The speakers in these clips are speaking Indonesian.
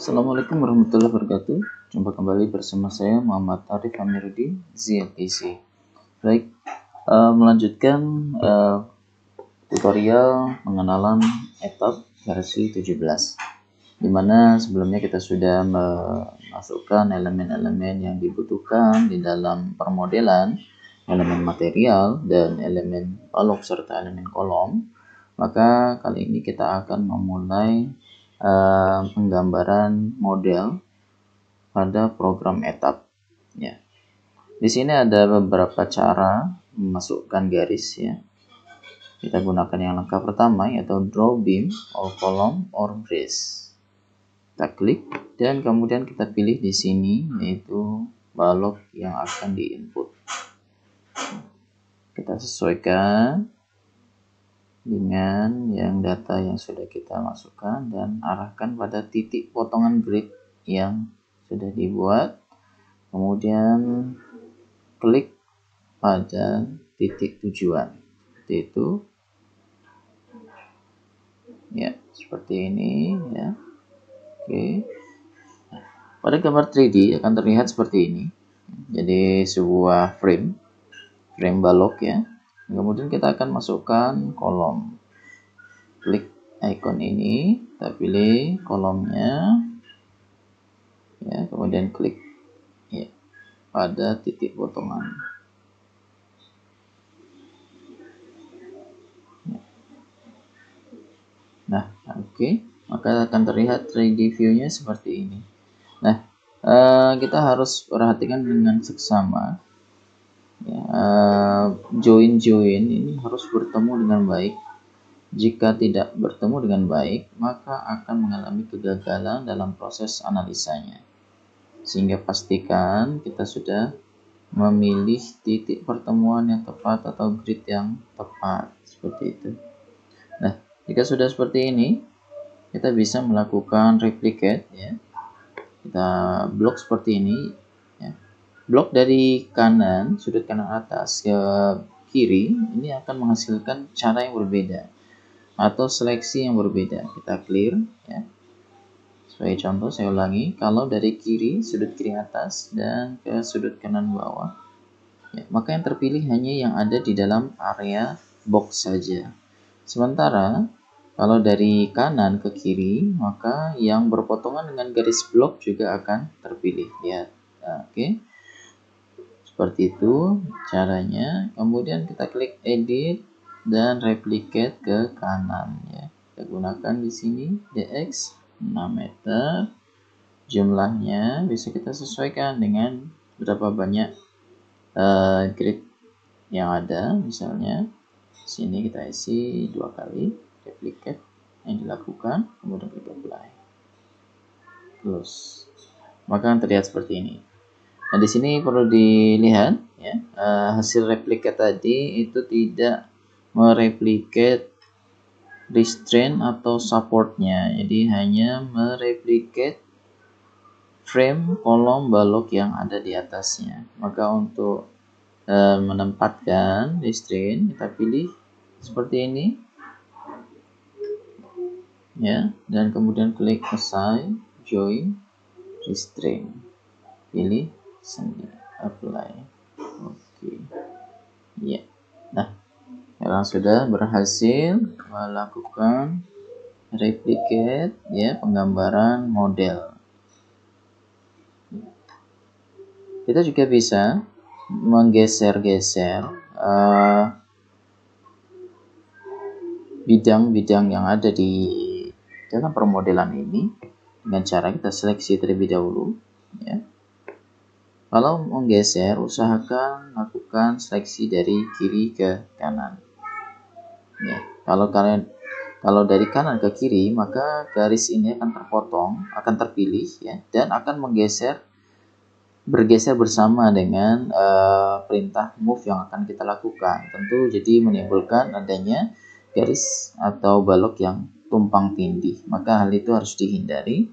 Assalamualaikum warahmatullahi wabarakatuh. Jumpa kembali bersama saya Muhammad Arif Amiruddin ZLTC. Baik, melanjutkan tutorial pengenalan ETAP versi 17, dimana sebelumnya kita sudah memasukkan elemen-elemen yang dibutuhkan di dalam permodelan, elemen material dan elemen balok serta elemen kolom. Maka kali ini kita akan memulai penggambaran model pada program ETAP. Ya. Di sini ada beberapa cara memasukkan garis, ya. Kita gunakan yang langkah pertama, yaitu draw beam or column or brace. Kita klik dan kemudian kita pilih di sini, yaitu balok yang akan diinput. Kita sesuaikan dengan yang data yang sudah kita masukkan dan arahkan pada titik potongan grid yang sudah dibuat. Kemudian klik pada titik tujuan, seperti itu. Ya, seperti ini, ya. Oke. Pada gambar 3D akan terlihat seperti ini. Jadi sebuah frame balok, ya. Kemudian kita akan masukkan kolom. Klik icon ini, kita pilih kolomnya, ya. Kemudian klik, ya, pada titik potongan. Nah, oke. Maka akan terlihat 3D view-nya seperti ini. Nah, kita harus perhatikan dengan seksama, ya, join ini harus bertemu dengan baik. Jika tidak bertemu dengan baik, maka akan mengalami kegagalan dalam proses analisanya. Sehingga pastikan kita sudah memilih titik pertemuan yang tepat atau grid yang tepat, seperti itu. Nah, jika sudah seperti ini, kita bisa melakukan replicate, ya. Kita blok seperti ini, ya. Blok dari kanan, sudut kanan atas ke kiri, ini akan menghasilkan cara yang berbeda atau seleksi yang berbeda. Kita clear, ya. Sebagai contoh, saya ulangi, kalau dari kiri, sudut kiri atas dan ke sudut kanan bawah, ya, maka yang terpilih hanya yang ada di dalam area box saja. Sementara kalau dari kanan ke kiri, maka yang berpotongan dengan garis blok juga akan terpilih. Lihat, oke. Seperti itu caranya. Kemudian kita klik edit dan replicate ke kanan, ya. Kita gunakan di sini dx 6 meter. Jumlahnya bisa kita sesuaikan dengan berapa banyak grid yang ada. Misalnya sini kita isi 2 kali, replicate yang dilakukan, kemudian klik apply, close. Maka akan terlihat seperti ini. Nah, di sini perlu dilihat, ya, hasil replicate tadi itu tidak mereplicate restraint atau supportnya, jadi hanya mereplicate frame kolom balok yang ada di atasnya. Maka untuk menempatkan restraint, kita pilih seperti ini, ya, dan kemudian klik assign join restraint, pilih sini, apply, oke, ya. Nah, sekarang sudah berhasil melakukan replicate, ya, penggambaran model. Kita juga bisa menggeser-geser bidang-bidang yang ada di dalam permodelan ini dengan cara kita seleksi terlebih dahulu, ya. Kalau menggeser, usahakan lakukan seleksi dari kiri ke kanan, ya. Kalau dari kanan ke kiri, maka garis ini akan terpotong, akan terpilih, ya, dan akan bergeser bersama dengan perintah move yang akan kita lakukan. Tentu jadi menimbulkan adanya garis atau balok yang tumpang tindih. Maka hal itu harus dihindari.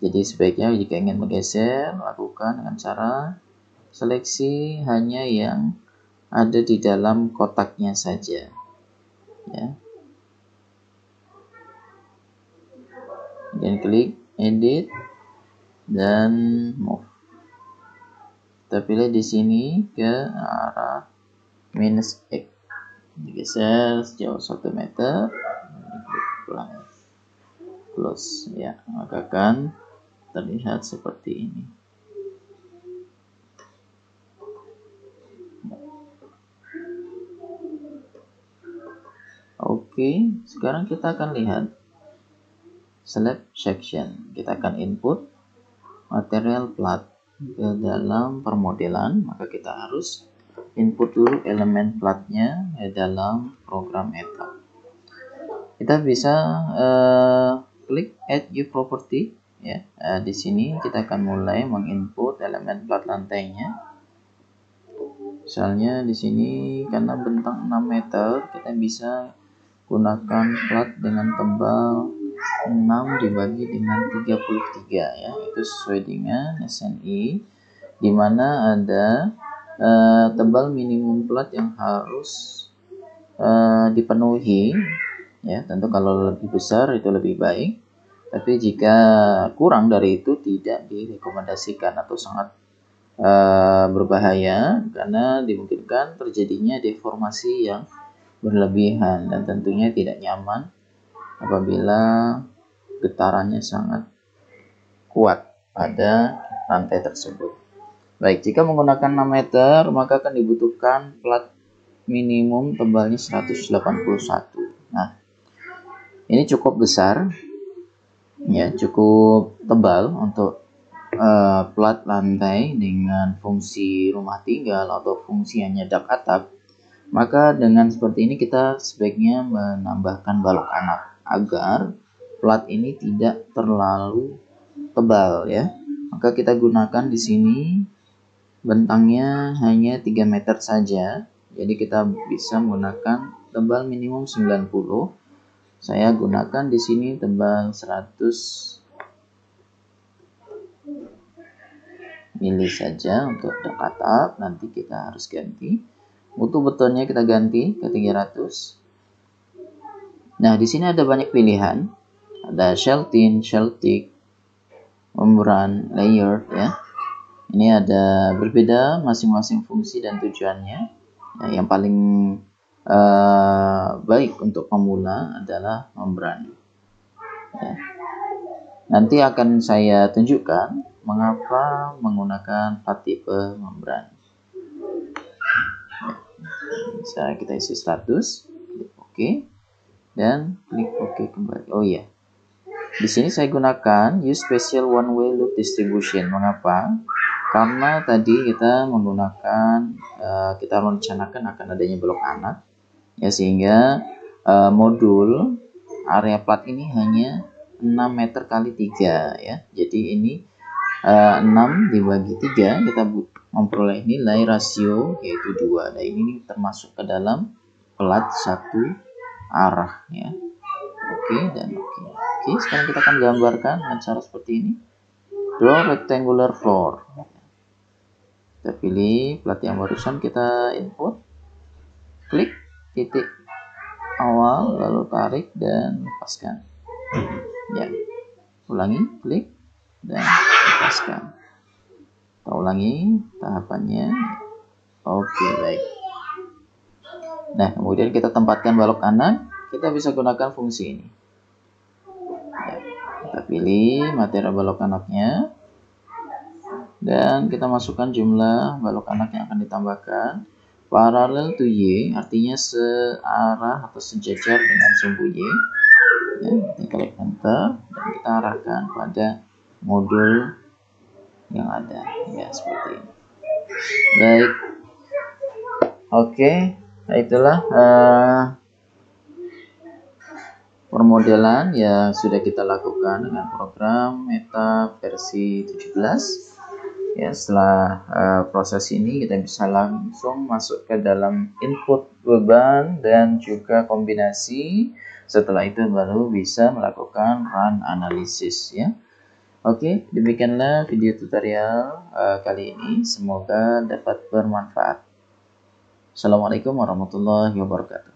Jadi sebaiknya jika ingin menggeser, lakukan dengan cara seleksi hanya yang ada di dalam kotaknya saja, ya. Dan klik edit dan move. Kita pilih di sini ke arah minus X, digeser sejauh 1 meter, ulangi, close ya, maka akan terlihat seperti ini. Oke, sekarang kita akan lihat slab section. Kita akan input material plat ke dalam permodelan, maka kita harus input dulu elemen platnya ke dalam program etap. Kita bisa klik add new property ya. Di sini kita akan mulai menginput elemen plat lantainya. Misalnya di sini karena bentang 6 meter, kita bisa gunakan plat dengan tebal 6 dibagi dengan 33 ya, itu sesuai dengan SNI, dimana ada tebal minimum plat yang harus dipenuhi ya. Tentu kalau lebih besar itu lebih baik, tapi jika kurang dari itu tidak direkomendasikan atau sangat berbahaya karena dimungkinkan terjadinya deformasi yang berlebihan dan tentunya tidak nyaman apabila getarannya sangat kuat pada lantai tersebut. Baik, jika menggunakan 6 meter maka akan dibutuhkan plat minimum tebalnya 181. Nah, ini cukup besar ya, cukup tebal untuk plat lantai dengan fungsi rumah tinggal atau fungsi hanya dak atap. Maka dengan seperti ini kita sebaiknya menambahkan balok anak agar plat ini tidak terlalu tebal ya. Maka kita gunakan di sini bentangnya hanya 3 meter saja. Jadi kita bisa menggunakan tebal minimum 90. Saya gunakan di sini tebal 100 mili saja untuk dak atap. Nanti kita harus ganti. Mutu betonnya kita ganti ke 300. Nah, di sini ada banyak pilihan. Ada shell thin, shell thick, membran, layered ya. Ini ada berbeda masing-masing fungsi dan tujuannya. Nah, yang paling baik untuk pemula adalah membran. Ya. Nanti akan saya tunjukkan mengapa menggunakan plat tipe membran. Bisa kita isi 100, klik OK, dan klik OK kembali. Oh iya, di sini saya gunakan use special one way loop distribution. Mengapa? Karena tadi kita menggunakan kita rencanakan akan adanya blok anak ya, sehingga modul area plat ini hanya 6 meter kali 3 ya. Jadi ini 6 dibagi 3 kita memperoleh nilai rasio yaitu 2. Nah, ini termasuk ke dalam plat satu arah ya. Oke dan oke. Oke, sekarang kita akan gambarkan dengan cara seperti ini. Draw rectangular floor. Kita pilih plat yang barusan kita input. Klik titik awal lalu tarik dan lepaskan. Ya. Ulangi, klik dan lepaskan. Kita ulangi tahapannya. Oke, baik. Nah, kemudian kita tempatkan balok kanan. Kita bisa gunakan fungsi ini. Ya, kita pilih material balok anaknya. Dan kita masukkan jumlah balok anak yang akan ditambahkan. Parallel to Y, artinya searah atau sejajar dengan sumbu Y. Ya, kita klik enter dan kita arahkan pada modul yang ada ya, seperti ini. Baik, oke, nah itulah permodelan yang sudah kita lakukan dengan program Etap versi 17 ya. Setelah proses ini kita bisa langsung masuk ke dalam input beban dan juga kombinasi. Setelah itu baru bisa melakukan run analisis ya. Oke, demikianlah video tutorial kali ini. Semoga dapat bermanfaat. Assalamualaikum warahmatullahi wabarakatuh.